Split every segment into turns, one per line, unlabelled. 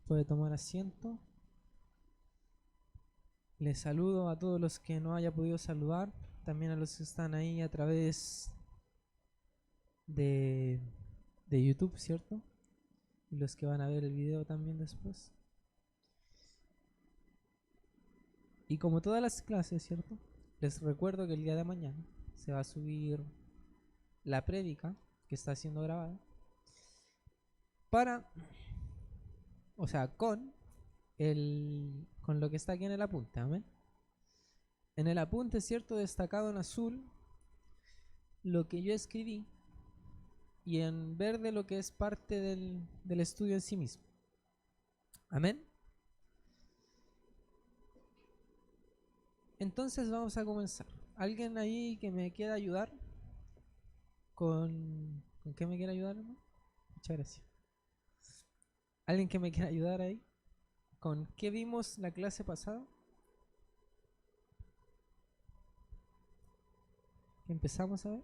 Puede tomar asiento. Les saludo a todos los que no haya podido saludar, también a los que están ahí a través de, de YouTube, ¿cierto? Y los que van a ver el video también después. Y como todas las clases, ¿cierto? Les recuerdo que el día de mañana se va a subir la prédica que está siendo grabada para, o sea, con lo que está aquí en el apunte, amén. En el apunte, ¿cierto? Destacado en azul lo que yo escribí y en verde lo que es parte del estudio en sí mismo. Amén. Entonces vamos a comenzar. ¿Alguien ahí que me quiera ayudar? ¿Con qué me quiere ayudar, hermano? Muchas gracias. ¿Alguien que me quiera ayudar ahí? ¿Con qué vimos la clase pasada? ¿Qué empezamos a ver?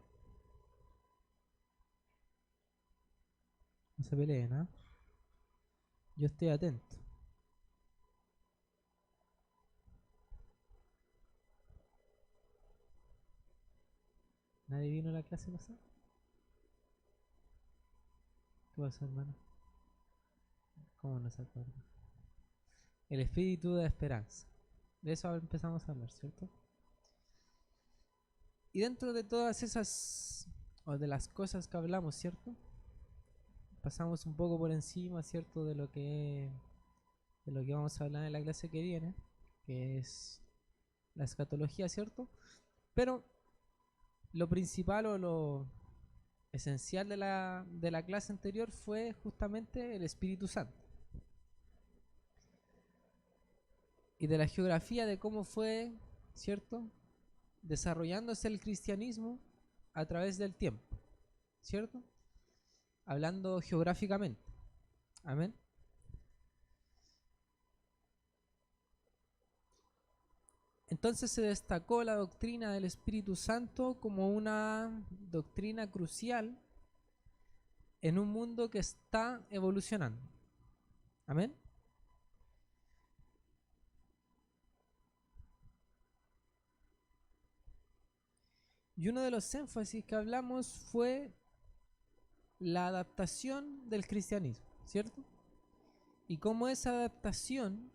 No se peleen, ¿ah? Yo estoy atento. ¿Nadie vino a la clase pasada? ¿Qué pasó, hermano? ¿Cómo no se acuerda? El espíritu de esperanza. De eso empezamos a hablar, ¿cierto? Y dentro de todas esas, o de las cosas que hablamos, ¿cierto? Pasamos un poco por encima, ¿cierto? De lo que vamos a hablar en la clase que viene, que es la escatología, ¿cierto? Pero lo principal o lo esencial de la clase anterior fue justamente el Espíritu Santo. Y de la geografía de cómo fue, ¿cierto? Desarrollándose el cristianismo a través del tiempo, ¿cierto? Hablando geográficamente. Amén. Entonces se destacó la doctrina del Espíritu Santo como una doctrina crucial en un mundo que está evolucionando. Amén. Y uno de los énfasis que hablamos fue la adaptación del cristianismo, ¿cierto? Y cómo esa adaptación,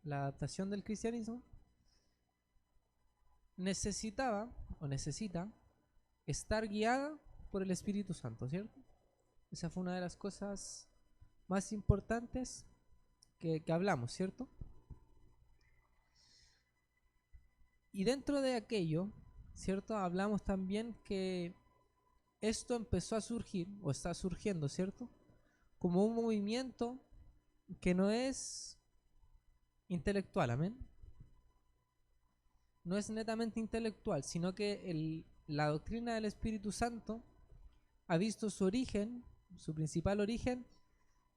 la adaptación del cristianismo, necesitaba o necesita estar guiada por el Espíritu Santo, ¿cierto? Esa fue una de las cosas más importantes que hablamos, ¿cierto? Y dentro de aquello, ¿cierto? Hablamos también que esto empezó a surgir, o está surgiendo, ¿cierto? Como un movimiento que no es intelectual, amén. No es netamente intelectual, sino que la doctrina del Espíritu Santo ha visto su origen, su principal origen,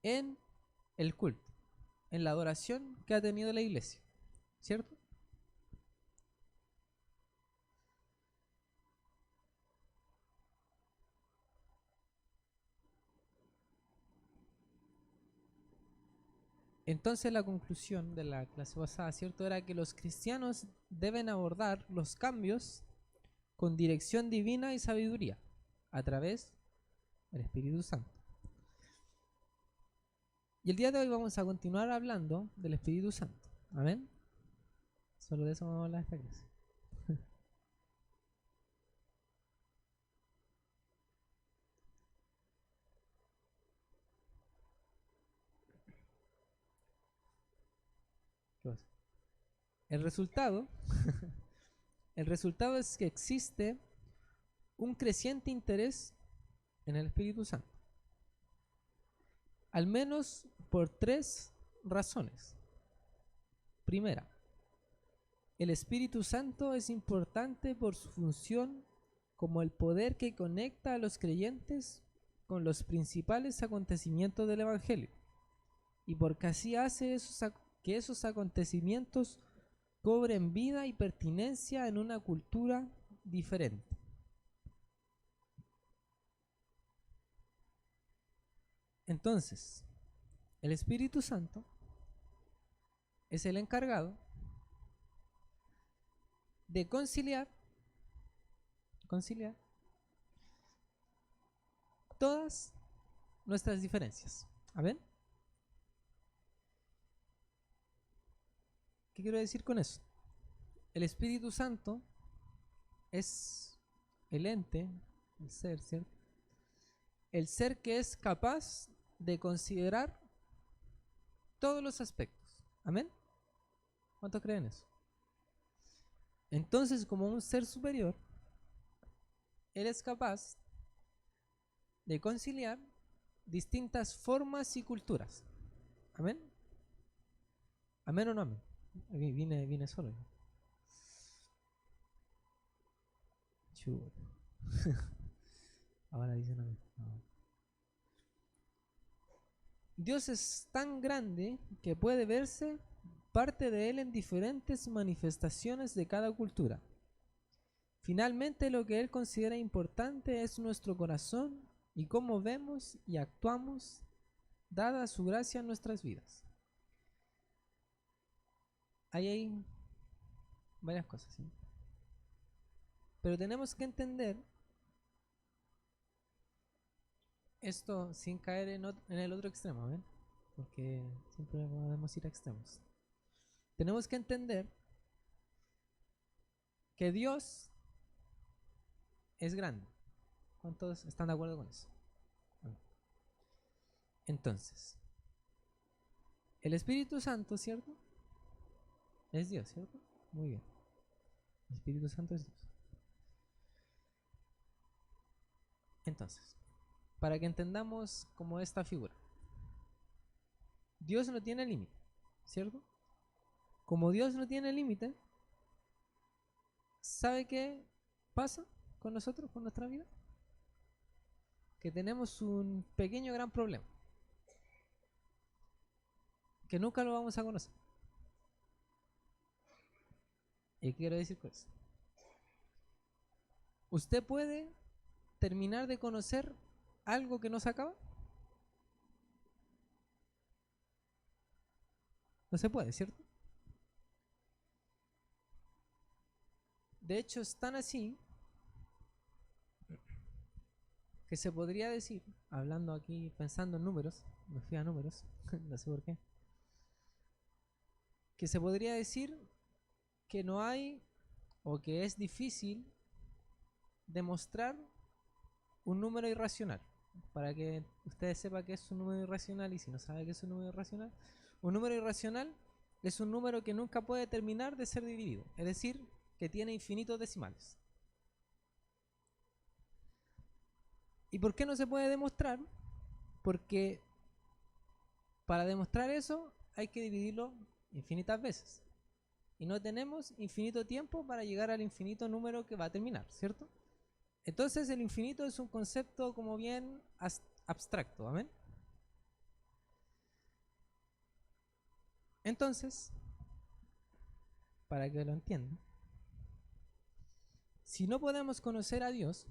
en el culto, en la adoración que ha tenido la iglesia, ¿cierto? Entonces la conclusión de la clase pasada, ¿cierto? Era que los cristianos deben abordar los cambios con dirección divina y sabiduría a través del Espíritu Santo. Y el día de hoy vamos a continuar hablando del Espíritu Santo. Amén. Solo de eso vamos a hablar esta clase. ¿Qué pasa? El resultado, el resultado es que existe un creciente interés en el Espíritu Santo. Al menos por tres razones. Primera, el Espíritu Santo es importante por su función como el poder que conecta a los creyentes con los principales acontecimientos del Evangelio, y porque así hace que esos acontecimientos cobren vida y pertinencia en una cultura diferente. Entonces, el Espíritu Santo es el encargado de conciliar todas nuestras diferencias. ¿Amén? ¿Qué quiero decir con eso? El Espíritu Santo es el ente, el ser, ¿cierto? El ser que es capaz de considerar todos los aspectos. ¿Amén? ¿Cuántos creen eso? Entonces, como un ser superior, Él es capaz de conciliar distintas formas y culturas. ¿Amén? ¿Amén o no amén? Vine solo. Chulo. Ahora dicen amén. No. Dios es tan grande que puede verse parte de Él en diferentes manifestaciones de cada cultura. Finalmente, lo que Él considera importante es nuestro corazón y cómo vemos y actuamos dada su gracia en nuestras vidas. Ahí hay varias cosas, ¿sí? Pero tenemos que entender esto sin caer en el otro extremo, ¿ven? Porque siempre podemos ir a extremos. Tenemos que entender que Dios es grande. ¿Cuántos están de acuerdo con eso? Entonces, el Espíritu Santo, ¿cierto? Es Dios, ¿cierto? Muy bien. El Espíritu Santo es Dios. Entonces, para que entendamos como esta figura, Dios no tiene límite, ¿cierto? Como Dios no tiene límite, ¿sabe qué pasa con nosotros, con nuestra vida? Que tenemos un pequeño gran problema, que nunca lo vamos a conocer. ¿Y qué quiero decir con eso? ¿Usted puede terminar de conocer algo que no se acaba? No se puede, ¿cierto? De hecho, es tan así que se podría decir, hablando aquí, pensando en números, me fui a números, no sé por qué, que se podría decir que no hay o que es difícil demostrar un número irracional. Para que ustedes sepan que es un número irracional, y si no sabe que es un número irracional, un número irracional es un número que nunca puede terminar de ser dividido, es decir, que tiene infinitos decimales. ¿Y por qué no se puede demostrar? Porque para demostrar eso hay que dividirlo infinitas veces. Y no tenemos infinito tiempo para llegar al infinito número que va a terminar, ¿cierto? Entonces el infinito es un concepto como bien abstracto, ¿amén? Entonces, para que lo entiendan, si no podemos conocer a Dios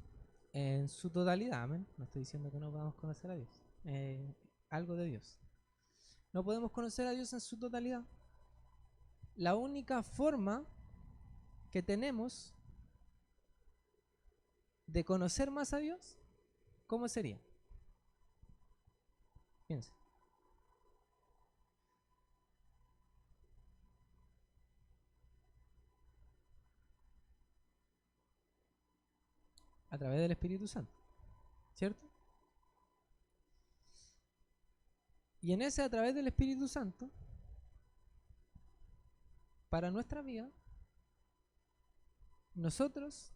en su totalidad, ¿amén? No estoy diciendo que no podamos conocer a Dios, algo de Dios. No podemos conocer a Dios en su totalidad. La única forma que tenemos de conocer más a Dios, ¿cómo sería? Piensen. A través del Espíritu Santo, ¿cierto? Y en ese a través del Espíritu Santo, para nuestra vida, nosotros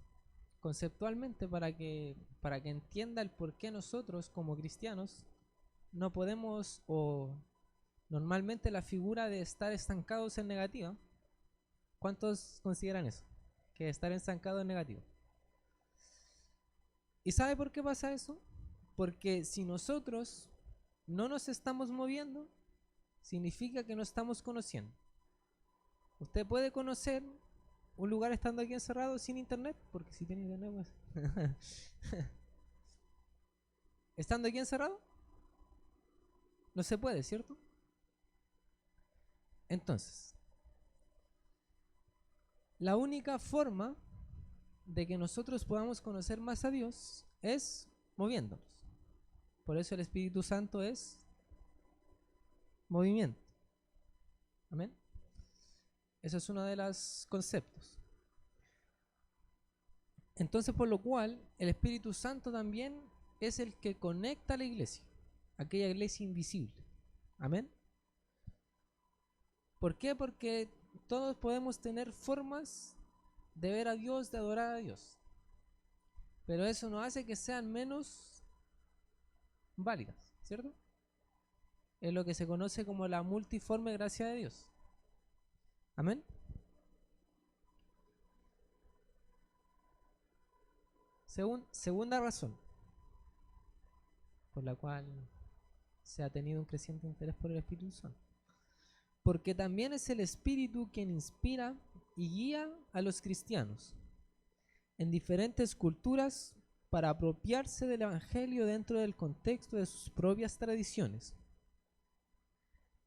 conceptualmente, para que entienda el por qué nosotros como cristianos no podemos, o normalmente la figura de estar estancados en negativa, ¿cuántos consideran eso? Que estar estancado en negativo. ¿Y sabe por qué pasa eso? Porque si nosotros no nos estamos moviendo, significa que no estamos conociendo. Usted puede conocer un lugar estando aquí encerrado sin internet, porque si tiene internet, pues. Estando aquí encerrado, no se puede, ¿cierto? Entonces, la única forma de que nosotros podamos conocer más a Dios es moviéndonos. Por eso el Espíritu Santo es movimiento. Amén. Eso es uno de los conceptos. Entonces, por lo cual, el Espíritu Santo también es el que conecta a la iglesia, aquella iglesia invisible. Amén. ¿Por qué? Porque todos podemos tener formas de ver a Dios, de adorar a Dios. Pero eso no hace que sean menos válidas, ¿cierto? Es lo que se conoce como la multiforme gracia de Dios. Amén. Segunda razón por la cual se ha tenido un creciente interés por el Espíritu Santo. Porque también es el Espíritu quien inspira y guía a los cristianos en diferentes culturas para apropiarse del Evangelio dentro del contexto de sus propias tradiciones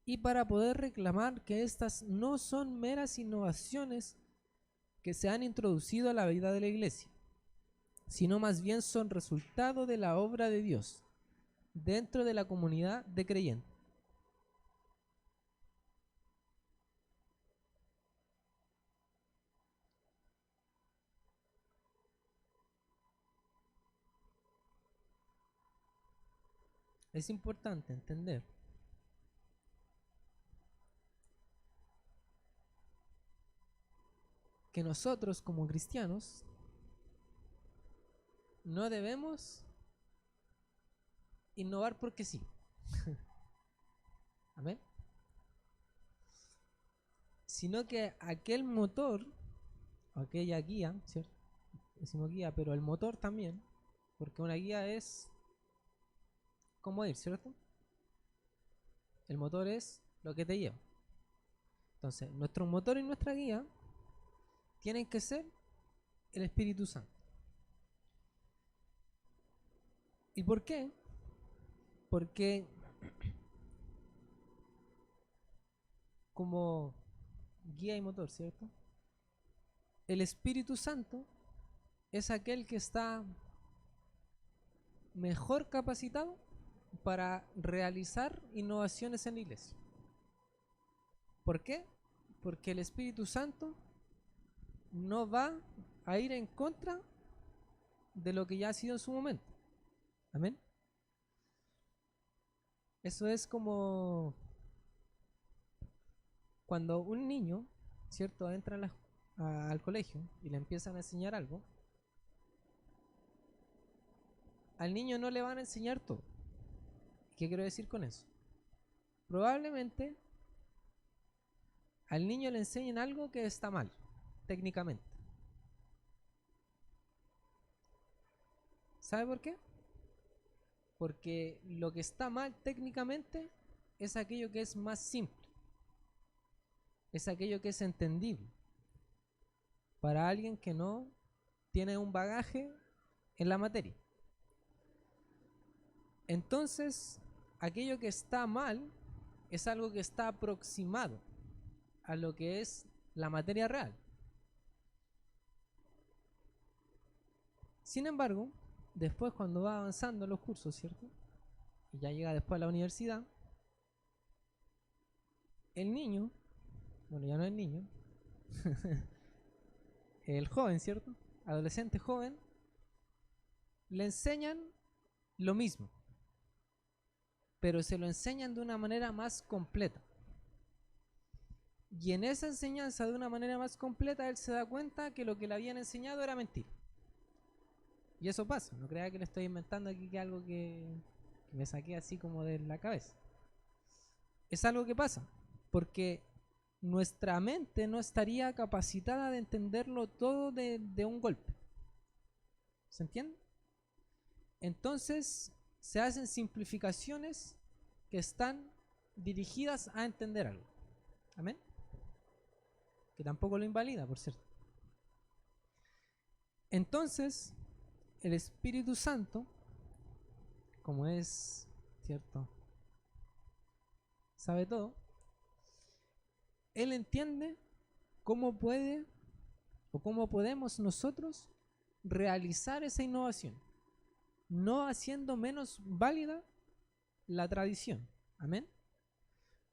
y para poder reclamar que estas no son meras innovaciones que se han introducido a la vida de la iglesia, sino más bien son resultado de la obra de Dios dentro de la comunidad de creyentes. Es importante entender que nosotros como cristianos no debemos innovar porque sí. Amén. Sino que aquel motor, aquella guía, ¿cierto? Decimos guía, pero el motor también, porque una guía es cómo ir, ¿cierto? El motor es lo que te lleva. Entonces, nuestro motor y nuestra guía tienen que ser el Espíritu Santo. ¿Y por qué? Porque como guía y motor, ¿cierto? El Espíritu Santo es aquel que está mejor capacitado para realizar innovaciones en la iglesia. ¿Por qué? Porque el Espíritu Santo no va a ir en contra de lo que ya ha sido en su momento. Amén. Eso es como cuando un niño, ¿cierto?, entra al colegio y le empiezan a enseñar algo. Al niño no le van a enseñar todo. ¿Qué quiero decir con eso? Probablemente al niño le enseñen algo que está mal, técnicamente. ¿Sabe por qué? Porque lo que está mal técnicamente es aquello que es más simple, es aquello que es entendible para alguien que no tiene un bagaje en la materia. Entonces, aquello que está mal es algo que está aproximado a lo que es la materia real. Sin embargo, después cuando va avanzando en los cursos, ¿cierto? Y ya llega después a la universidad, el niño, bueno, ya no es niño, el joven, ¿cierto? Adolescente joven, le enseñan lo mismo, pero se lo enseñan de una manera más completa. Y en esa enseñanza de una manera más completa, él se da cuenta que lo que le habían enseñado era mentira. Y eso pasa, no crea que le estoy inventando aquí que algo que me saqué así como de la cabeza. Es algo que pasa, porque nuestra mente no estaría capacitada de entenderlo todo de un golpe. ¿Se entiende? Entonces se hacen simplificaciones que están dirigidas a entender algo. Amén. Que tampoco lo invalida, por cierto. Entonces, el Espíritu Santo, como es, ¿cierto?, sabe todo, Él entiende cómo puede o cómo podemos nosotros realizar esa innovación, no haciendo menos válida la tradición. Amén.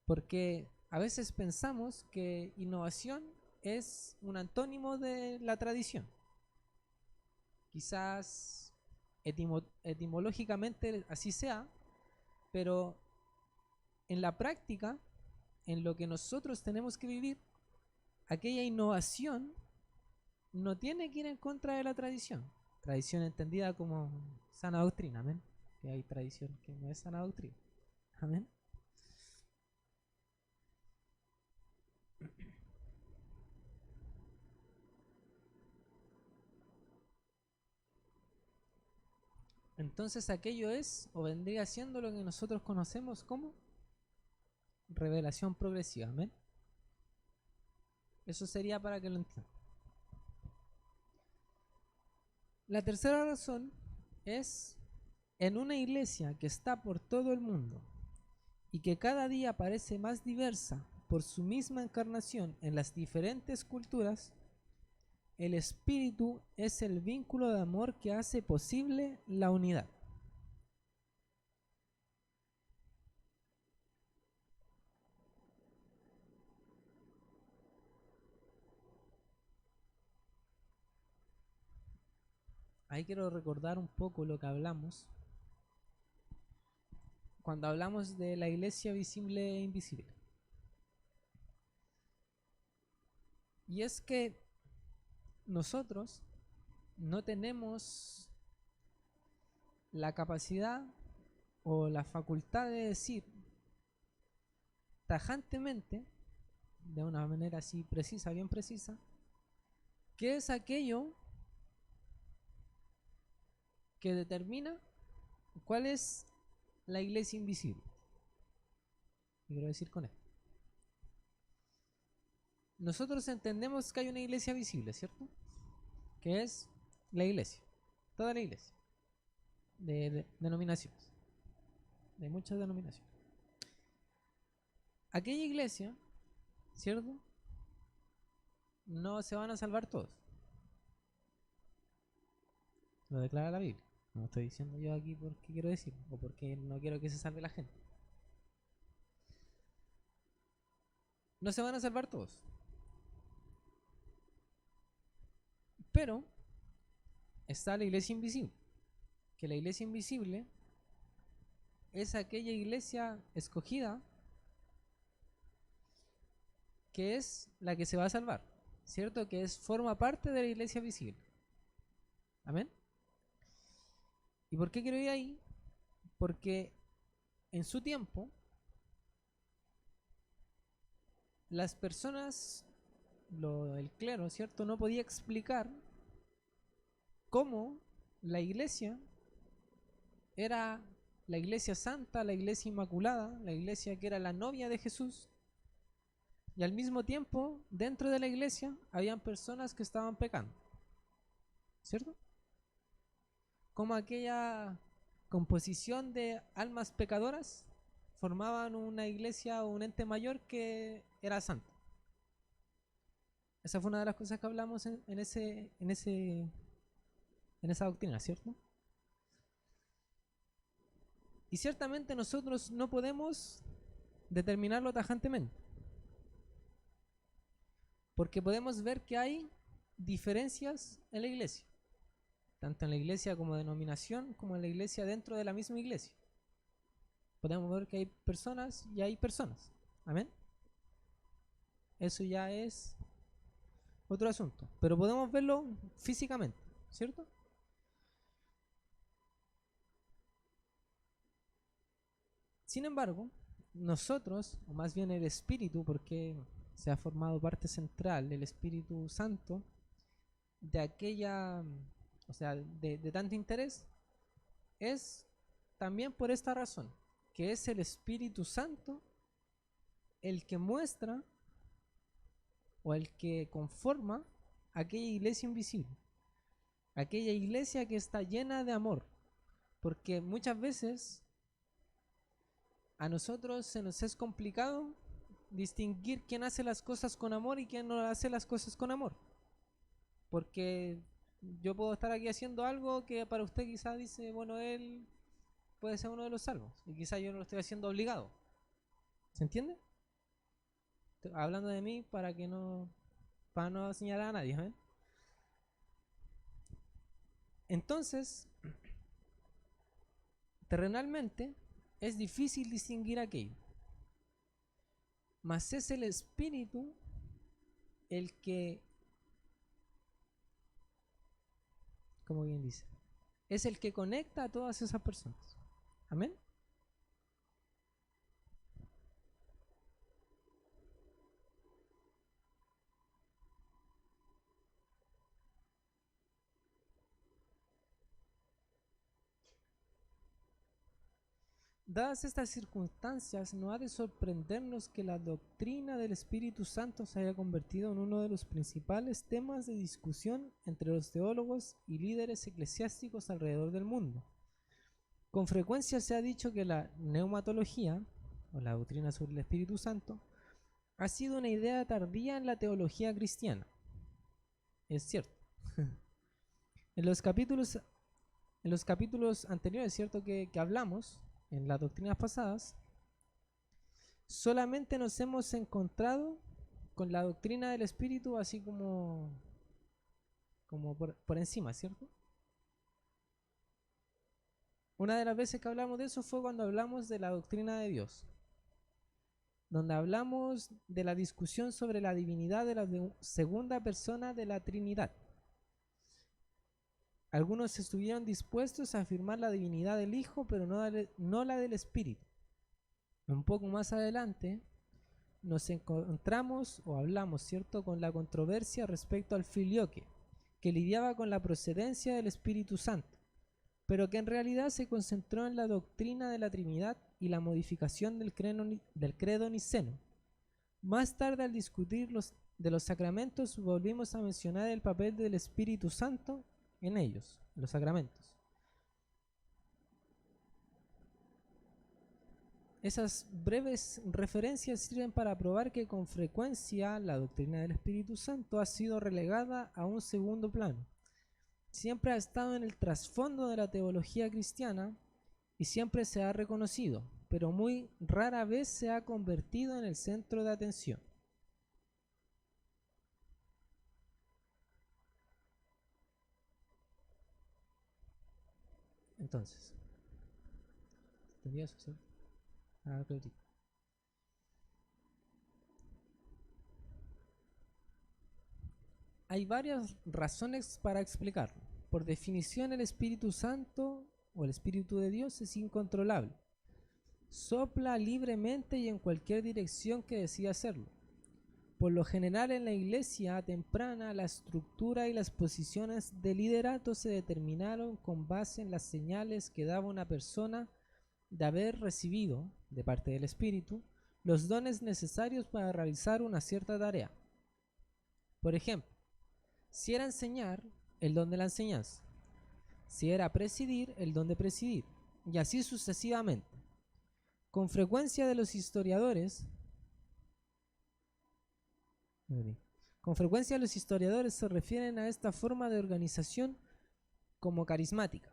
Porque a veces pensamos que innovación es un antónimo de la tradición. Quizás etimológicamente así sea, pero en la práctica, en lo que nosotros tenemos que vivir, aquella innovación no tiene que ir en contra de la tradición. Tradición entendida como sana doctrina, amén. Que hay tradición que no es sana doctrina, amén. Entonces aquello es o vendría siendo lo que nosotros conocemos como revelación progresiva, amén. Eso sería para que lo entiendan. La tercera razón es en una iglesia que está por todo el mundo y que cada día parece más diversa por su misma encarnación en las diferentes culturas, el espíritu es el vínculo de amor que hace posible la unidad. Ahí quiero recordar un poco lo que hablamos cuando hablamos de la iglesia visible e invisible. Y es que nosotros no tenemos la capacidad o la facultad de decir tajantemente, de una manera así precisa, bien precisa, qué es aquello que determina cuál es la iglesia invisible. ¿Qué quiero decir con esto? Nosotros entendemos que hay una iglesia visible, ¿cierto? Que es la iglesia, toda la iglesia, de denominaciones, de muchas denominaciones. Aquella iglesia, ¿cierto? No se van a salvar todos. Lo declara la Biblia. No estoy diciendo yo aquí porque quiero decir o porque no quiero que se salve la gente. No se van a salvar todos. Pero está la iglesia invisible. Que la iglesia invisible es aquella iglesia escogida que es la que se va a salvar, ¿cierto? Que forma parte de la iglesia visible. Amén. ¿Y por qué quiero ir ahí? Porque en su tiempo las personas, el clero, ¿cierto? No podía explicar cómo la iglesia era la iglesia santa, la iglesia inmaculada, la iglesia que era la novia de Jesús, y al mismo tiempo dentro de la iglesia habían personas que estaban pecando, ¿cierto? Como aquella composición de almas pecadoras formaban una iglesia o un ente mayor que era santo. Esa fue una de las cosas que hablamos en esa doctrina, ¿cierto? Y ciertamente nosotros no podemos determinarlo tajantemente, porque podemos ver que hay diferencias en la iglesia, tanto en la iglesia como denominación, como en la iglesia dentro de la misma iglesia. Podemos ver que hay personas y hay personas. Amén. Eso ya es otro asunto, pero podemos verlo físicamente, ¿cierto? Sin embargo, nosotros, o más bien el Espíritu, porque se ha formado parte central, el Espíritu Santo, de aquella, o sea, de tanto interés, es también por esta razón, que es el Espíritu Santo el que muestra o el que conforma aquella iglesia invisible, aquella iglesia que está llena de amor, porque muchas veces a nosotros se nos es complicado distinguir quién hace las cosas con amor y quién no hace las cosas con amor. Porque yo puedo estar aquí haciendo algo que para usted quizás dice, bueno, él puede ser uno de los salvos. Y quizás yo no lo estoy haciendo obligado. ¿Se entiende? Estoy hablando de mí para no señalar a nadie. ¿Eh? Entonces, terrenalmente es difícil distinguir aquello. Mas es el espíritu el que, como bien dice, es el que conecta a todas esas personas. Amén. Dadas estas circunstancias, no ha de sorprendernos que la doctrina del Espíritu Santo se haya convertido en uno de los principales temas de discusión entre los teólogos y líderes eclesiásticos alrededor del mundo. Con frecuencia se ha dicho que la neumatología, o la doctrina sobre el Espíritu Santo, ha sido una idea tardía en la teología cristiana. Es cierto. En los capítulos anteriores, cierto que hablamos, en las doctrinas pasadas, solamente nos hemos encontrado con la doctrina del Espíritu así como por encima, ¿cierto? Una de las veces que hablamos de eso fue cuando hablamos de la doctrina de Dios, donde hablamos de la discusión sobre la divinidad de la segunda persona de la Trinidad. Algunos estuvieron dispuestos a afirmar la divinidad del Hijo, pero no la del Espíritu. Un poco más adelante nos encontramos o hablamos, ¿cierto?, con la controversia respecto al filioque, que lidiaba con la procedencia del Espíritu Santo, pero que en realidad se concentró en la doctrina de la Trinidad y la modificación del credo niceno. Más tarde, al discutir de los sacramentos, volvimos a mencionar el papel del Espíritu Santo en ellos, los sacramentos. Esas breves referencias sirven para probar que con frecuencia la doctrina del Espíritu Santo ha sido relegada a un segundo plano. Siempre ha estado en el trasfondo de la teología cristiana y siempre se ha reconocido, pero muy rara vez se ha convertido en el centro de atención. Entonces, ¿entendía eso, cierto? Hay varias razones para explicarlo. Por definición, el Espíritu Santo o el Espíritu de Dios es incontrolable. Sopla libremente y en cualquier dirección que decida hacerlo. Por lo general, en la iglesia temprana, la estructura y las posiciones de liderato se determinaron con base en las señales que daba una persona de haber recibido, de parte del Espíritu, los dones necesarios para realizar una cierta tarea. Por ejemplo, si era enseñar, el don de la enseñanza. Si era presidir, el don de presidir. Y así sucesivamente. Con frecuencia los historiadores se refieren a esta forma de organización como carismática.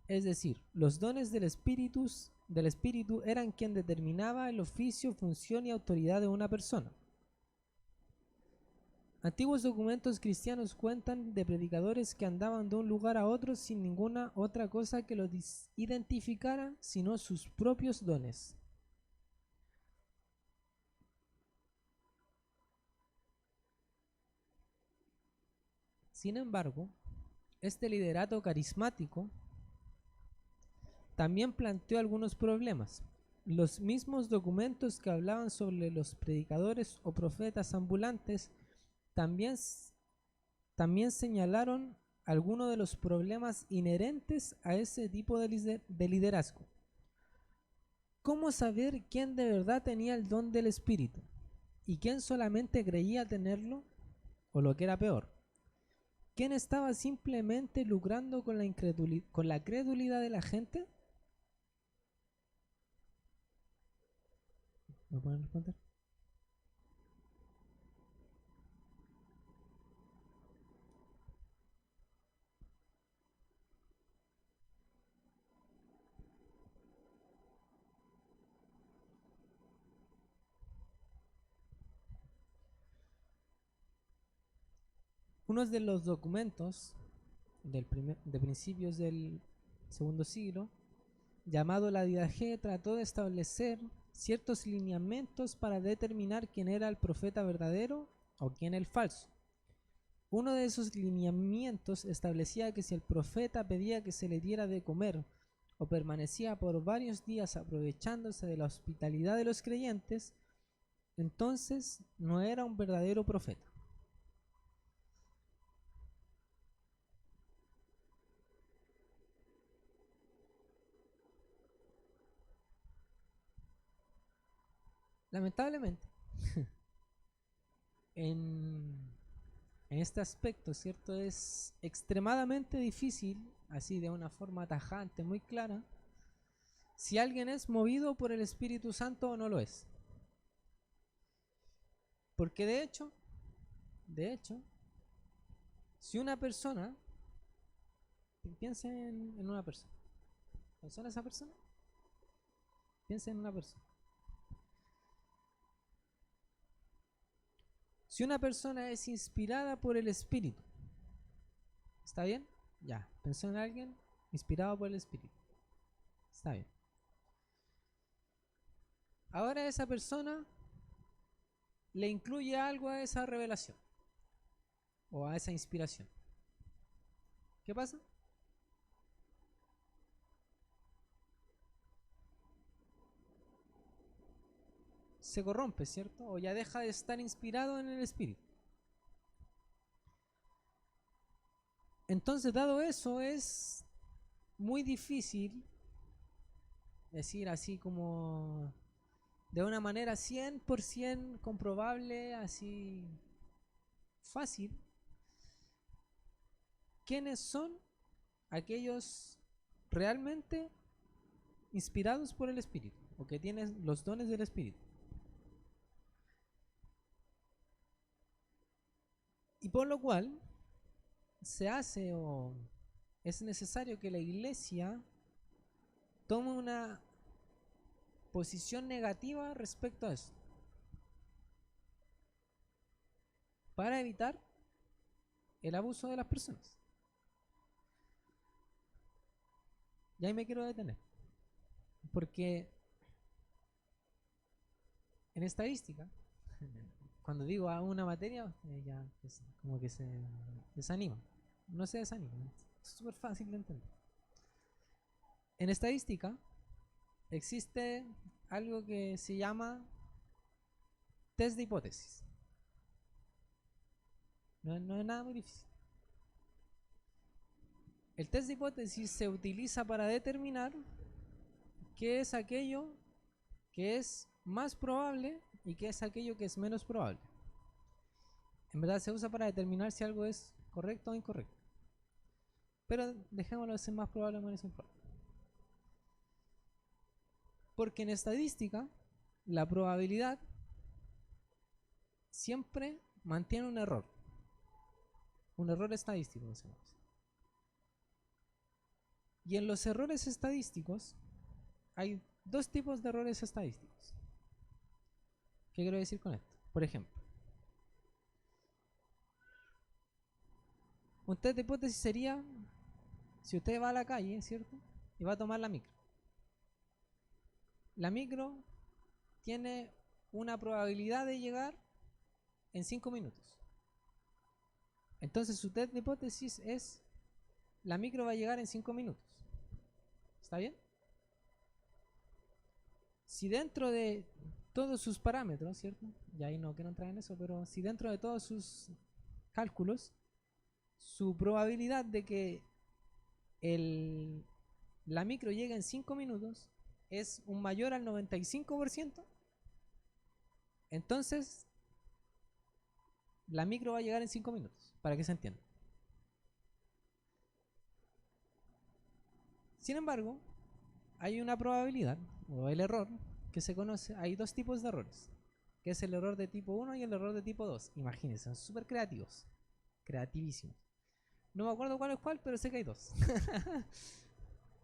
Es decir, los dones del espíritu eran quien determinaba el oficio, función y autoridad de una persona. Antiguos documentos cristianos cuentan de predicadores que andaban de un lugar a otro sin ninguna otra cosa que los identificara sino sus propios dones. Sin embargo, este liderato carismático también planteó algunos problemas. Los mismos documentos que hablaban sobre los predicadores o profetas ambulantes también señalaron algunos de los problemas inherentes a ese tipo de liderazgo. ¿Cómo saber quién de verdad tenía el don del Espíritu y quién solamente creía tenerlo? O lo que era peor, ¿quién estaba simplemente lucrando con la credulidad de la gente? ¿Me pueden responder? Uno de los documentos de principios del segundo siglo, llamado la Didache, trató de establecer ciertos lineamientos para determinar quién era el profeta verdadero o quién el falso. Uno de esos lineamientos establecía que si el profeta pedía que se le diera de comer o permanecía por varios días aprovechándose de la hospitalidad de los creyentes, entonces no era un verdadero profeta. Lamentablemente, en este aspecto, ¿cierto? Es extremadamente difícil, así de una forma tajante, muy clara, si alguien es movido por el Espíritu Santo o no lo es. Porque de hecho, si una persona, piensen en una persona, ¿pensó en esa persona? Piensen en una persona. Si una persona es inspirada por el Espíritu, ¿está bien? Ya, pensó en alguien inspirado por el Espíritu. Está bien. Ahora esa persona le incluye algo a esa revelación o a esa inspiración. ¿Qué pasa? Se corrompe, ¿cierto? O ya deja de estar inspirado en el Espíritu. Entonces, dado eso, es muy difícil decir así como de una manera 100% comprobable, así fácil, quiénes son aquellos realmente inspirados por el Espíritu o que tienen los dones del Espíritu. Y por lo cual se hace o es necesario que la iglesia tome una posición negativa respecto a eso para evitar el abuso de las personas. Y ahí me quiero detener, porque en estadística, cuando digo a una materia, ya como que se desanima. No se desanima, es súper fácil de entender. En estadística existe algo que se llama test de hipótesis. No es nada muy difícil. El test de hipótesis se utiliza para determinar qué es aquello que es más probable y qué es aquello que es menos probable. En verdad se usa para determinar si algo es correcto o incorrecto. Pero dejémoslo de ser más probable o menos probable. Porque en estadística, la probabilidad siempre mantiene un error. Un error estadístico. Y en los errores estadísticos hay dos tipos de errores estadísticos. ¿Qué quiero decir con esto? Por ejemplo, un test de hipótesis sería si usted va a la calle, ¿cierto? Y va a tomar la micro. La micro tiene una probabilidad de llegar en 5 minutos. Entonces su test de hipótesis es la micro va a llegar en 5 minutos. ¿Está bien? Si dentro de todos sus parámetros, ¿cierto? Y ahí no quiero entrar en eso, pero si dentro de todos sus cálculos, su probabilidad de que la micro llegue en 5 minutos es un mayor al 95%, entonces la micro va a llegar en 5 minutos, para que se entienda. Sin embargo, hay una probabilidad, o el error, que se conoce, hay dos tipos de errores, que es el error de tipo 1 y el error de tipo 2. Imagínense, son súper creativos, creativísimos. No me acuerdo cuál es cuál, pero sé que hay dos.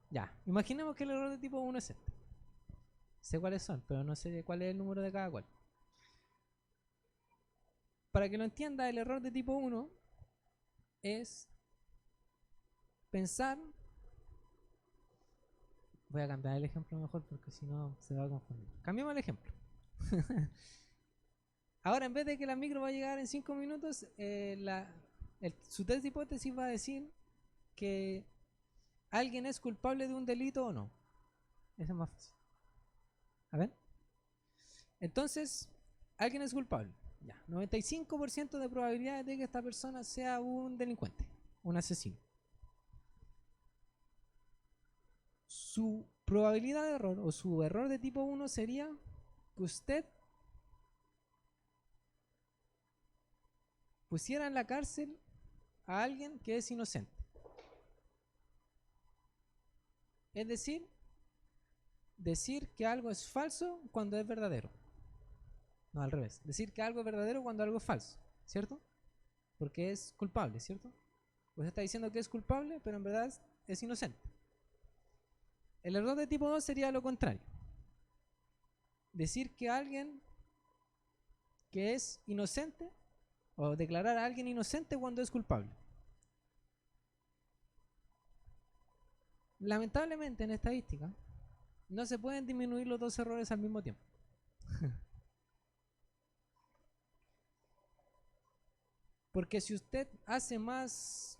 Ya, imaginemos que el error de tipo 1 es este. Sé cuáles son, pero no sé cuál es el número de cada cual. Para que lo entienda, el error de tipo 1 es pensar. Voy a cambiar el ejemplo mejor porque si no se va a confundir. Cambiemos el ejemplo. Ahora, en vez de que la micro va a llegar en 5 minutos, su test de hipótesis va a decir que alguien es culpable de un delito o no. Eso es más fácil. A ver. Entonces, alguien es culpable. Ya, 95% de probabilidades de que esta persona sea un delincuente, un asesino. Su probabilidad de error o su error de tipo 1 sería que usted pusiera en la cárcel a alguien que es inocente. Es decir que algo es falso cuando es verdadero. No, al revés. Decir que algo es verdadero cuando algo es falso, ¿cierto? Porque es culpable, ¿cierto? Usted está diciendo que es culpable, pero en verdad es inocente. El error de tipo 2 sería lo contrario. Decir que alguien que es inocente o declarar a alguien inocente cuando es culpable. Lamentablemente en estadística no se pueden disminuir los dos errores al mismo tiempo. Porque si usted hace más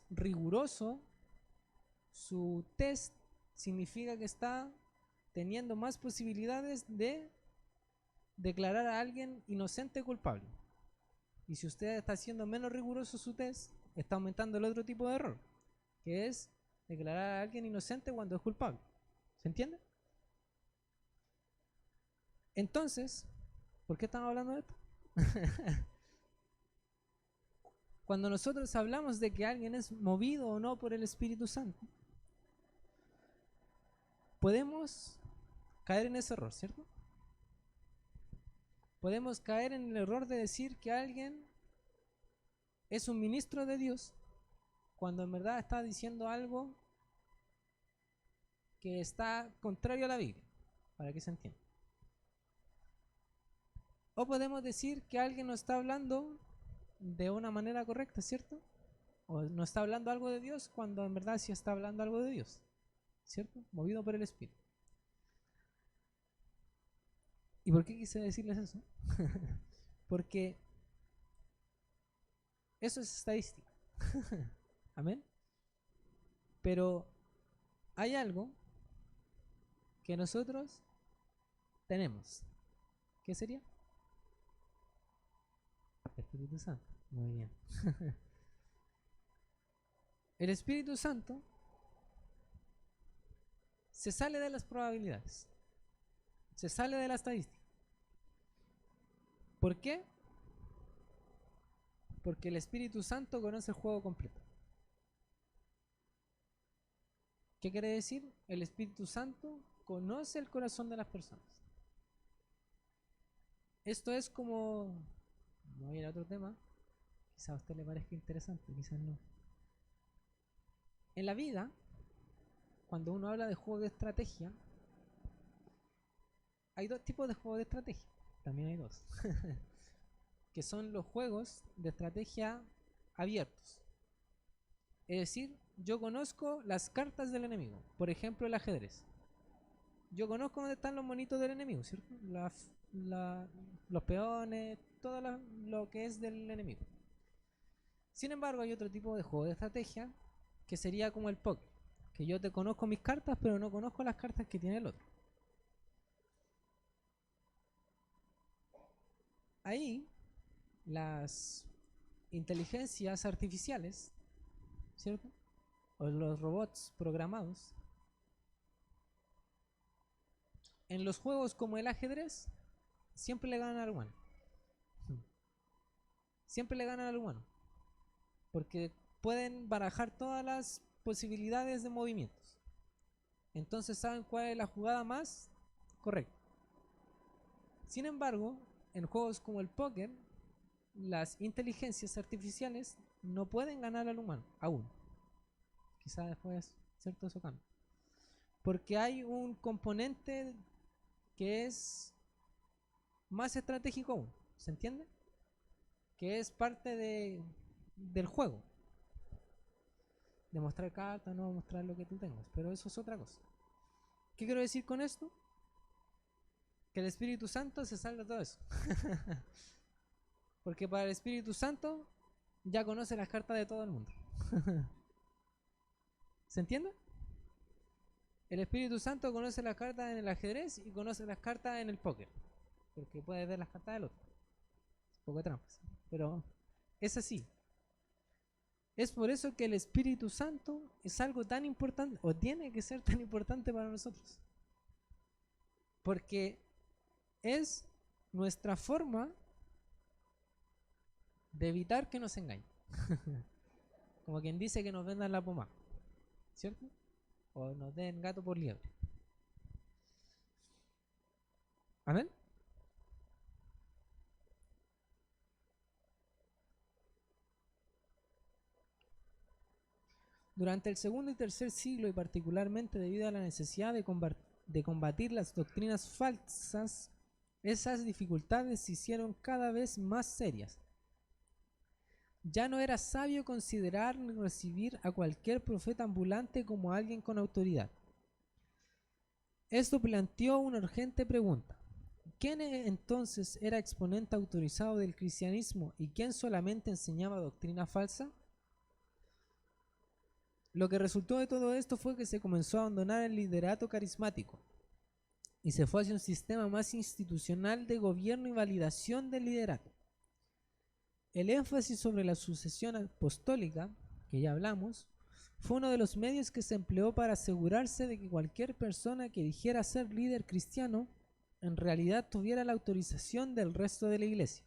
riguroso su test, significa que está teniendo más posibilidades de declarar a alguien inocente o culpable. Y si usted está haciendo menos riguroso su test, está aumentando el otro tipo de error, que es declarar a alguien inocente cuando es culpable. ¿Se entiende? Entonces, ¿por qué estamos hablando de esto? Cuando nosotros hablamos de que alguien es movido o no por el Espíritu Santo, podemos caer en ese error, ¿cierto? Podemos caer en el error de decir que alguien es un ministro de Dios cuando en verdad está diciendo algo que está contrario a la Biblia, para que se entienda. O podemos decir que alguien no está hablando de una manera correcta, ¿cierto? O no está hablando algo de Dios cuando en verdad sí está hablando algo de Dios, ¿cierto? Movido por el Espíritu. ¿Y por qué quise decirles eso? Porque eso es estadística. Amén. Pero hay algo que nosotros tenemos. ¿Qué sería? El Espíritu Santo. Muy bien. El Espíritu Santo se sale de las probabilidades. Se sale de la estadística. ¿Por qué? Porque el Espíritu Santo conoce el juego completo. ¿Qué quiere decir? El Espíritu Santo conoce el corazón de las personas. Esto es como... Voy a ir a otro tema. Quizá a usted le parezca interesante, quizás no. En la vida, cuando uno habla de juego de estrategia, hay dos tipos de juegos de estrategia. También hay dos. Que son los juegos de estrategia abiertos. Es decir, yo conozco las cartas del enemigo. Por ejemplo, el ajedrez. Yo conozco dónde están los monitos del enemigo, ¿cierto? Los peones, todo lo que es del enemigo. Sin embargo, hay otro tipo de juego de estrategia que sería como el póker. Que yo te conozco mis cartas, pero no conozco las cartas que tiene el otro. Ahí, las inteligencias artificiales, ¿cierto? O los robots programados, en los juegos como el ajedrez, siempre le ganan al humano. Siempre le ganan al humano. Porque pueden barajar todas las posibilidades de movimientos. Entonces saben cuál es la jugada más correcta. Sin embargo, en juegos como el póker, las inteligencias artificiales no pueden ganar al humano, aún. Quizás después cierto eso cambie. Porque hay un componente que es más estratégico aún, ¿se entiende? Que es parte del juego. De mostrar cartas, no mostrar lo que tú tengas, pero eso es otra cosa. ¿Qué quiero decir con esto? Que el Espíritu Santo se salva de todo eso. Porque para el Espíritu Santo ya conoce las cartas de todo el mundo. ¿Se entiende? El Espíritu Santo conoce las cartas en el ajedrez y conoce las cartas en el póker. Porque puede ver las cartas del otro. Es un poco de trampas. Pero es así. Es por eso que el Espíritu Santo es algo tan importante, o tiene que ser tan importante para nosotros. Porque es nuestra forma de evitar que nos engañen. Como quien dice que nos vendan la pomada, ¿cierto? O nos den gato por liebre. ¿Amén? Durante el segundo y tercer siglo, y particularmente debido a la necesidad de combatir las doctrinas falsas, esas dificultades se hicieron cada vez más serias. Ya no era sabio considerar ni recibir a cualquier profeta ambulante como alguien con autoridad. Esto planteó una urgente pregunta. ¿Quién entonces era exponente autorizado del cristianismo y quién solamente enseñaba doctrina falsa? Lo que resultó de todo esto fue que se comenzó a abandonar el liderato carismático y se fue hacia un sistema más institucional de gobierno y validación del liderato. El énfasis sobre la sucesión apostólica, que ya hablamos, fue uno de los medios que se empleó para asegurarse de que cualquier persona que dijera ser líder cristiano en realidad tuviera la autorización del resto de la iglesia.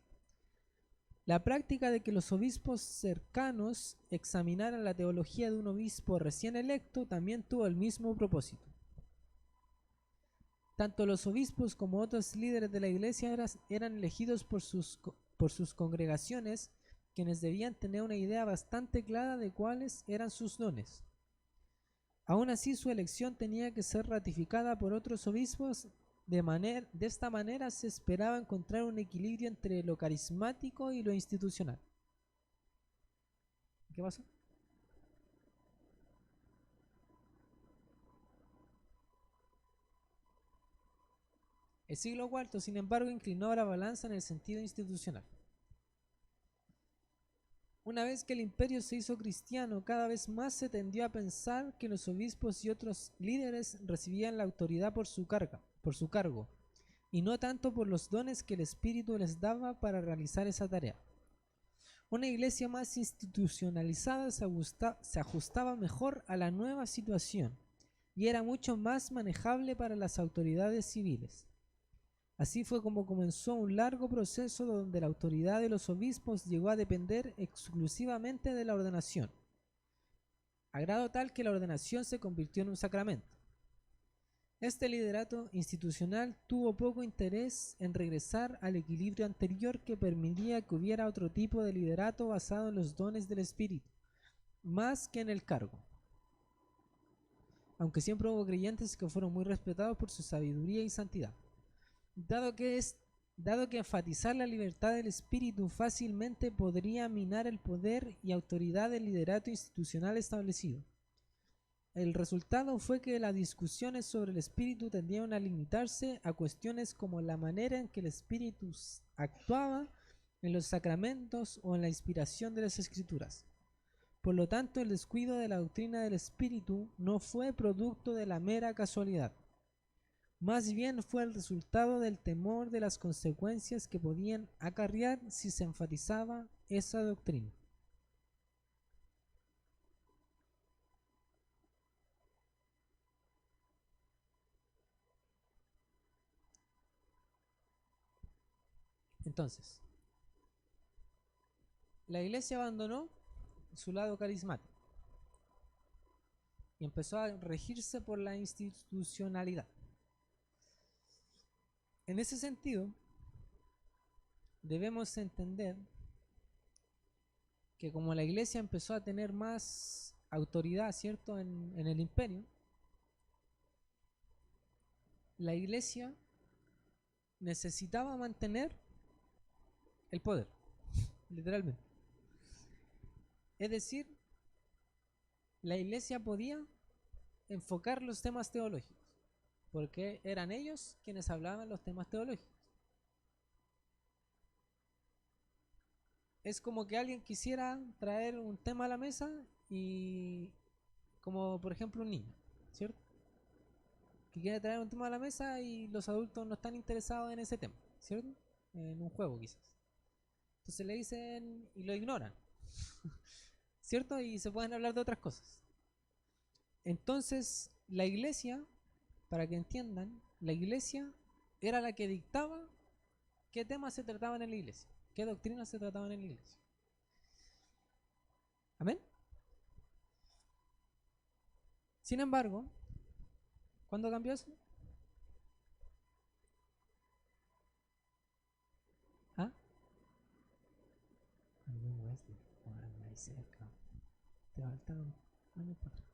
La práctica de que los obispos cercanos examinaran la teología de un obispo recién electo también tuvo el mismo propósito. Tanto los obispos como otros líderes de la iglesia eran elegidos por sus congregaciones, quienes debían tener una idea bastante clara de cuáles eran sus dones. Aún así, su elección tenía que ser ratificada por otros obispos. De esta manera se esperaba encontrar un equilibrio entre lo carismático y lo institucional. ¿Qué pasa? El siglo IV, sin embargo, inclinó la balanza en el sentido institucional. Una vez que el imperio se hizo cristiano, cada vez más se tendió a pensar que los obispos y otros líderes recibían la autoridad por su cargo, y no tanto por los dones que el Espíritu les daba para realizar esa tarea. Una iglesia más institucionalizada se ajustaba mejor a la nueva situación y era mucho más manejable para las autoridades civiles. Así fue como comenzó un largo proceso donde la autoridad de los obispos llegó a depender exclusivamente de la ordenación, a grado tal que la ordenación se convirtió en un sacramento. Este liderato institucional tuvo poco interés en regresar al equilibrio anterior que permitía que hubiera otro tipo de liderato basado en los dones del Espíritu, más que en el cargo. Aunque siempre hubo creyentes que fueron muy respetados por su sabiduría y santidad. Dado que enfatizar la libertad del espíritu fácilmente podría minar el poder y autoridad del liderato institucional establecido. El resultado fue que las discusiones sobre el espíritu tendieron a limitarse a cuestiones como la manera en que el espíritu actuaba en los sacramentos o en la inspiración de las escrituras. Por lo tanto, el descuido de la doctrina del espíritu no fue producto de la mera casualidad. Más bien fue el resultado del temor de las consecuencias que podían acarrear si se enfatizaba esa doctrina. Entonces, la iglesia abandonó su lado carismático. y empezó a regirse por la institucionalidad. En ese sentido, debemos entender que como la iglesia empezó a tener más autoridad, ¿cierto?, en el imperio, la iglesia necesitaba mantener el poder, literalmente. Es decir, la iglesia podía enfocar los temas teológicos, porque eran ellos quienes hablaban los temas teológicos. Es como que alguien quisiera traer un tema a la mesa y, como por ejemplo un niño, ¿cierto?, que quiere traer un tema a la mesa y los adultos no están interesados en ese tema, ¿cierto?, en un juego quizás. Entonces le dicen y lo ignoran, ¿cierto? Y se pueden hablar de otras cosas. Entonces la iglesia, para que entiendan, la iglesia era la que dictaba qué temas se trataban en la iglesia, qué doctrinas se trataban en la iglesia. ¿Amén? Sin embargo, ¿cuándo cambió eso? ¿Ah? Wesley, ahí cerca. Te faltaron años para atrás.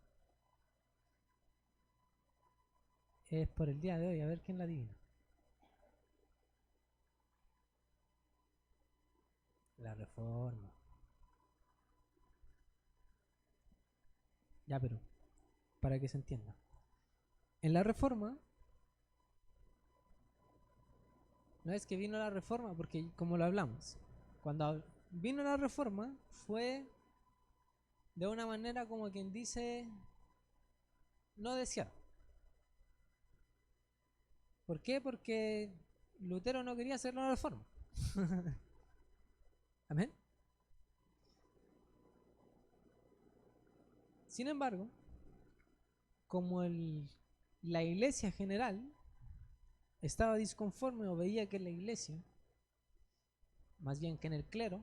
Es por el día de hoy, a ver quién la adivina. La reforma. Ya, pero para que se entienda. En la reforma, no es que vino la reforma, porque como lo hablamos, cuando vino la reforma fue de una manera como quien dice no deseada. ¿Por qué? Porque Lutero no quería hacer la reforma. Amén. Sin embargo, como la iglesia general estaba disconforme o veía que en la iglesia, más bien que en el clero,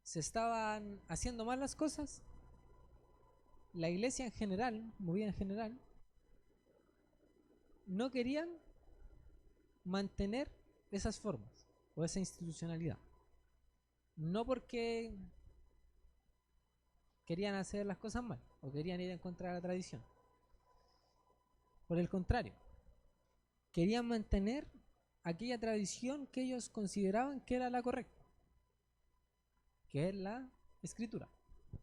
se estaban haciendo mal las cosas, la iglesia en general, movida en general, no querían mantener esas formas o esa institucionalidad. No porque querían hacer las cosas mal o querían ir en contra de la tradición. Por el contrario, querían mantener aquella tradición que ellos consideraban que era la correcta, que es la escritura,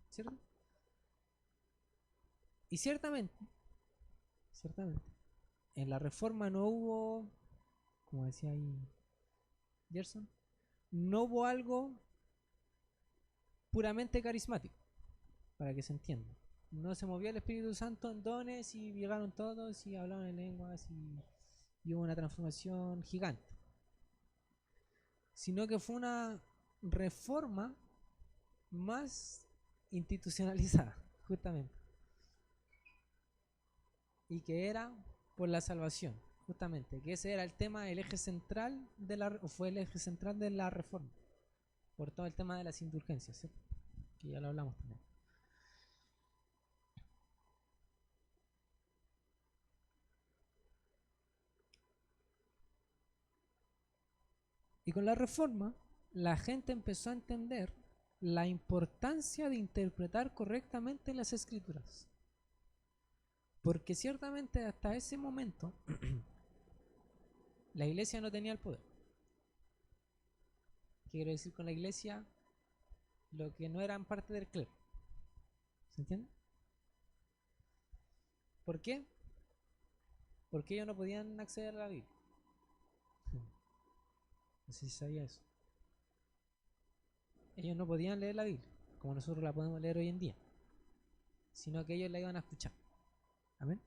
¿cierto? Y ciertamente, en la reforma no hubo, como decía ahí Gerson, no hubo algo puramente carismático, para que se entienda. No se movió el Espíritu Santo en dones y llegaron todos y hablaban en lenguas y hubo una transformación gigante, sino que fue una reforma más institucionalizada, justamente, y que era por la salvación, justamente, que ese era el tema, el eje central o fue el eje central de la reforma, por todo el tema de las indulgencias, ¿cierto?, que ya lo hablamos también. Y con la reforma, la gente empezó a entender la importancia de interpretar correctamente las escrituras. Porque ciertamente hasta ese momento la iglesia no tenía el poder. ¿Qué quiero decir con la iglesia? Lo que no eran parte del clero. ¿Se entiende? ¿Por qué? Porque ellos no podían acceder a la Biblia. No sé si sabía eso. Ellos no podían leer la Biblia, como nosotros la podemos leer hoy en día, sino que ellos la iban a escuchar. Amén.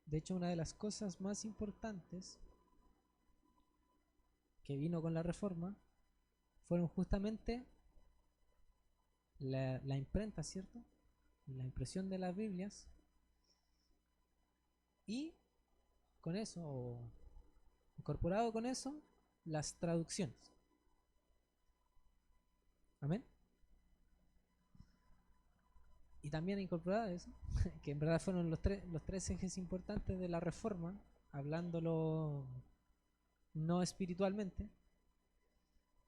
De hecho, una de las cosas más importantes que vino con la reforma fueron justamente la imprenta, ¿cierto? La impresión de las Biblias y con eso, o incorporado con eso, las traducciones. Amén. Y también incorporado eso, que en verdad fueron los tres ejes importantes de la reforma, hablándolo no espiritualmente,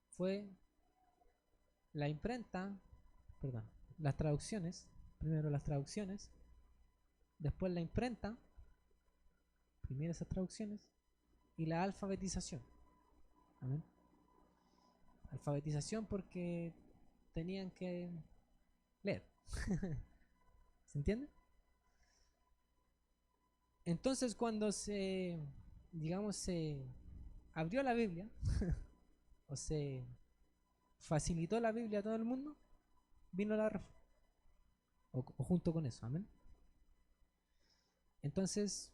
fue la imprenta, perdón, las traducciones, primero las traducciones, después la imprenta, primero esas traducciones, y la alfabetización. Amén. Alfabetización porque tenían que leer. ¿Se entiende? Entonces cuando digamos, se abrió la Biblia, o se facilitó la Biblia a todo el mundo, vino la reforma. O junto con eso, amén. Entonces,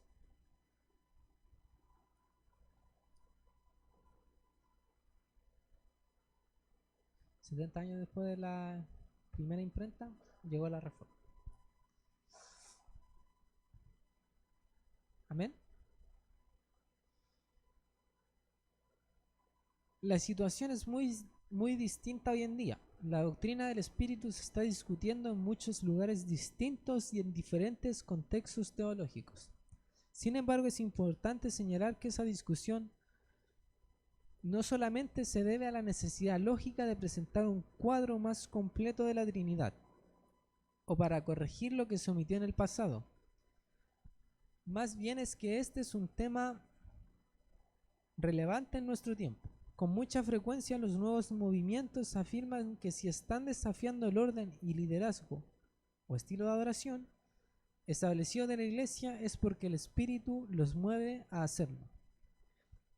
70 años después de la primera imprenta, llegó la reforma. Amén. La situación es muy distinta hoy en día. La doctrina del espíritu se está discutiendo en muchos lugares distintos y en diferentes contextos teológicos. Sin embargo, es importante señalar que esa discusión no solamente se debe a la necesidad lógica de presentar un cuadro más completo de la Trinidad, o para corregir lo que se omitió en el pasado. Más bien es que este es un tema relevante en nuestro tiempo. Con mucha frecuencia los nuevos movimientos afirman que si están desafiando el orden y liderazgo o estilo de adoración establecido de la Iglesia es porque el Espíritu los mueve a hacerlo.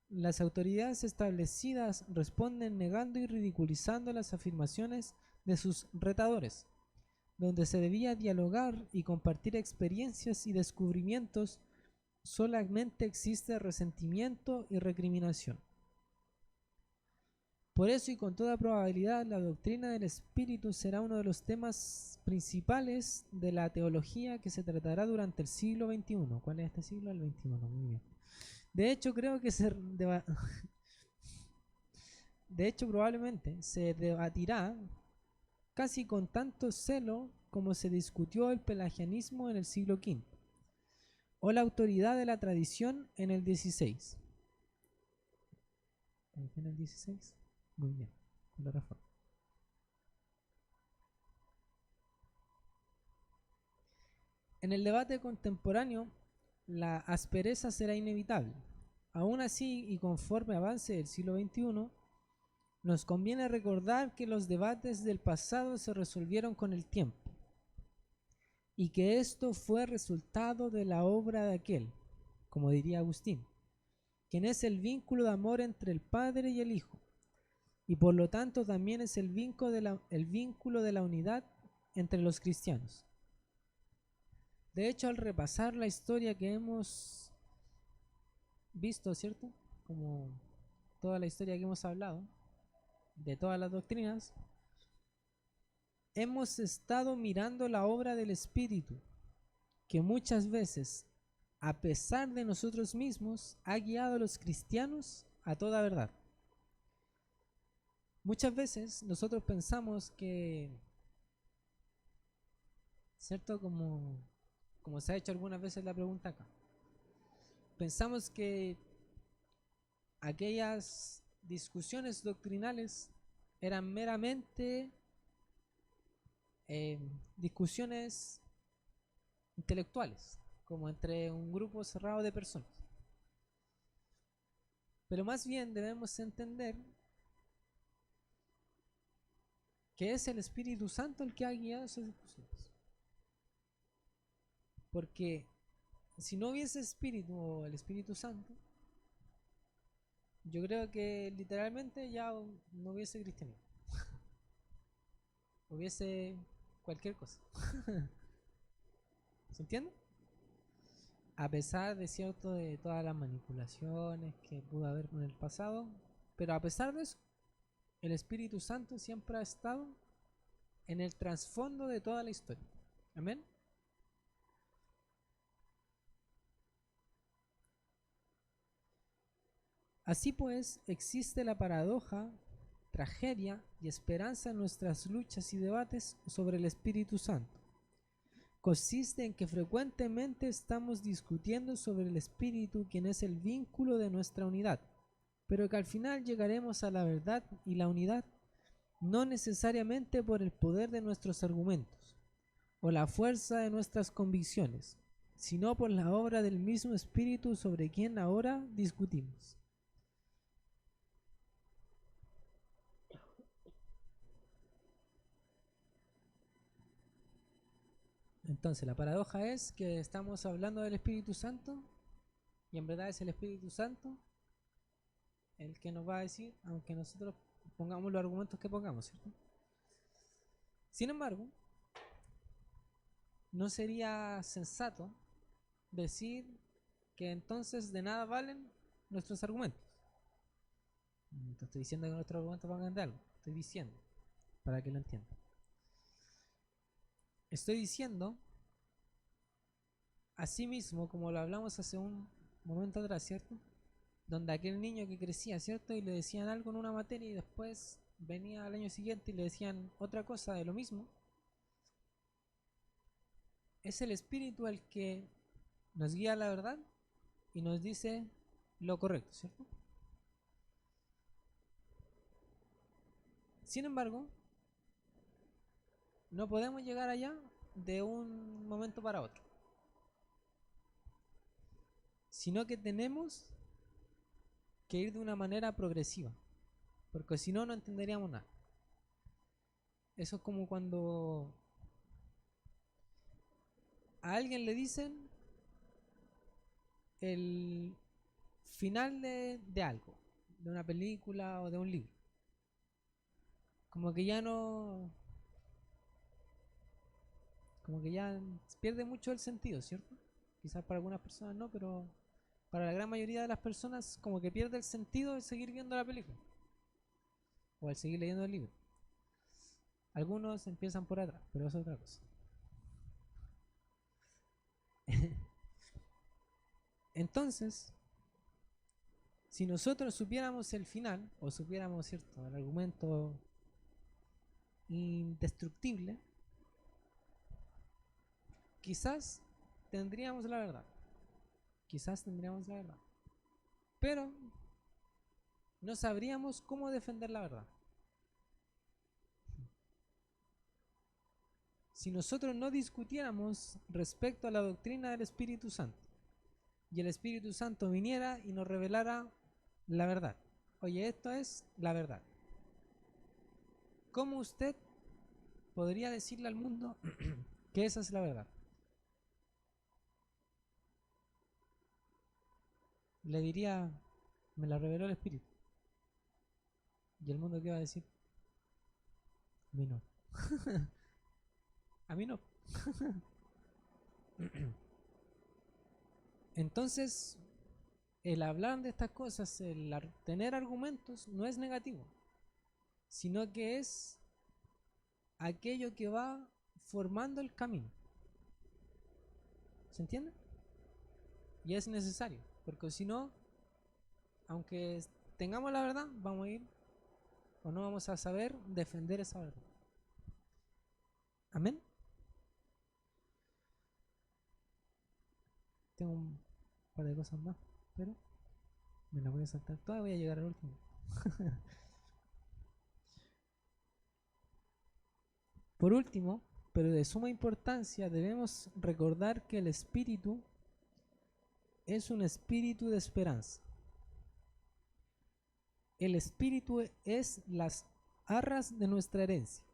Las autoridades establecidas responden negando y ridiculizando las afirmaciones de sus retadores, donde se debía dialogar y compartir experiencias y descubrimientos, solamente existe resentimiento y recriminación. Por eso y con toda probabilidad la doctrina del espíritu será uno de los temas principales de la teología que se tratará durante el siglo XXI. ¿Cuál es este siglo? El XXI, muy bien. De hecho, creo que de hecho, probablemente se debatirá casi con tanto celo como se discutió el pelagianismo en el siglo V o la autoridad de la tradición en el XVI. ¿En el XVI? Muy bien, con la reforma. En el debate contemporáneo, la aspereza será inevitable. Aún así, y conforme avance el siglo XXI, nos conviene recordar que los debates del pasado se resolvieron con el tiempo y que esto fue resultado de la obra de aquel, como diría Agustín, quien es el vínculo de amor entre el Padre y el Hijo, y por lo tanto también es el vínculo de la unidad entre los cristianos. De hecho, al repasar la historia que hemos visto, ¿cierto? Como toda la historia que hemos hablado, de todas las doctrinas, hemos estado mirando la obra del Espíritu, que muchas veces, a pesar de nosotros mismos, ha guiado a los cristianos a toda verdad. Muchas veces nosotros pensamos que, ¿cierto? Como se ha hecho algunas veces la pregunta acá, pensamos que aquellas discusiones doctrinales eran meramente discusiones intelectuales, como entre un grupo cerrado de personas. Pero más bien debemos entender que es el Espíritu Santo el que ha guiado esas discusiones. Porque si no hubiese Espíritu o el Espíritu Santo, yo creo que literalmente ya no hubiese cristianismo. Hubiese cualquier cosa. ¿Se entiende? A pesar de cierto de todas las manipulaciones que pudo haber en el pasado, pero a pesar de eso, el Espíritu Santo siempre ha estado en el trasfondo de toda la historia. Amén. Así pues, existe la paradoja tragedia y esperanza en nuestras luchas y debates sobre el Espíritu Santo consiste en que frecuentemente estamos discutiendo sobre el Espíritu, quien es el vínculo de nuestra unidad, pero que al final llegaremos a la verdad y la unidad no necesariamente por el poder de nuestros argumentos o la fuerza de nuestras convicciones, sino por la obra del mismo Espíritu sobre quien ahora discutimos. Entonces, la paradoja es que estamos hablando del Espíritu Santo y en verdad es el Espíritu Santo el que nos va a decir, aunque nosotros pongamos los argumentos que pongamos, ¿cierto? Sin embargo, no sería sensato decir que entonces de nada valen nuestros argumentos. No te estoy diciendo que nuestros argumentos valgan de algo, estoy diciendo, para que lo entiendan. Estoy diciendo, así mismo, como lo hablamos hace un momento atrás, ¿cierto? Donde aquel niño que crecía, ¿cierto? Y le decían algo en una materia y después venía al año siguiente y le decían otra cosa de lo mismo. Es el Espíritu el que nos guía a la verdad y nos dice lo correcto, ¿cierto? Sin embargo, no podemos llegar allá de un momento para otro, sino que tenemos que ir de una manera progresiva, porque si no, no entenderíamos nada. Eso es como cuando a alguien le dicen el final de algo, de una película o de un libro. Como que ya no, como que ya pierde mucho el sentido, ¿cierto? Quizás para algunas personas no, pero para la gran mayoría de las personas como que pierde el sentido el seguir viendo la película o el seguir leyendo el libro. Algunos empiezan por atrás, pero eso es otra cosa. Entonces, si nosotros supiéramos el final, o supiéramos, ¿cierto?, el argumento indestructible, quizás tendríamos la verdad. Quizás tendríamos la verdad. Pero no sabríamos cómo defender la verdad. Si nosotros no discutiéramos respecto a la doctrina del Espíritu Santo y el Espíritu Santo viniera y nos revelara la verdad. Oye, esto es la verdad. ¿Cómo usted podría decirle al mundo que esa es la verdad? Le diría, me la reveló el Espíritu. Y el mundo, ¿qué va a decir? A mí no. A mí no. Entonces, el hablar de estas cosas, el tener argumentos, no es negativo, sino que es aquello que va formando el camino. ¿Se entiende? Y es necesario, porque si no, aunque tengamos la verdad, vamos a ir o no vamos a saber defender esa verdad. Amén. Tengo un par de cosas más, pero me las voy a saltar todas, voy a llegar al último. Por último, pero de suma importancia, debemos recordar que el Espíritu es un espíritu de esperanza. El Espíritu es las arras de nuestra herencia,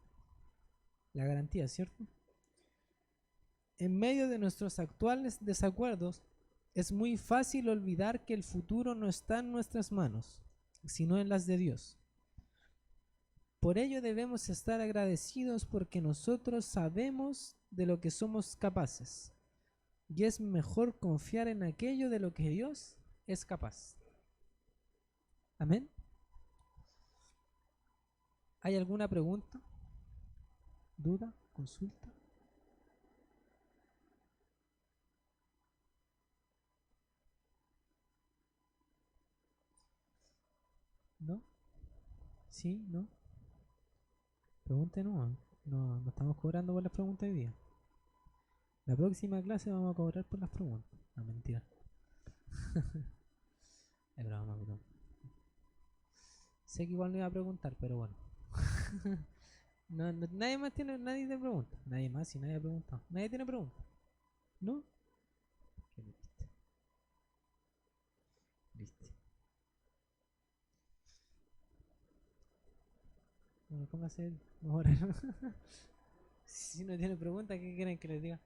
la garantía, ¿cierto? En medio de nuestros actuales desacuerdos, es muy fácil olvidar que el futuro no está en nuestras manos, sino en las de Dios. Por ello debemos estar agradecidos porque nosotros sabemos de lo que somos capaces, y es mejor confiar en aquello de lo que Dios es capaz. Amén. ¿Hay alguna pregunta? ¿Duda? ¿Consulta? ¿No? ¿Sí? ¿No? Pregunten no. No, no estamos cobrando por las preguntas hoy día. La próxima clase vamos a cobrar por las preguntas. No, mentira. Es broma, bro. Sé que igual no iba a preguntar, pero bueno. Nadie más tiene, nadie te pregunta. Nadie más, si nadie ha preguntado. Nadie tiene pregunta. ¿No? Qué triste. Triste. Bueno, póngase ahora. Si no tiene pregunta, ¿qué quieren que les diga?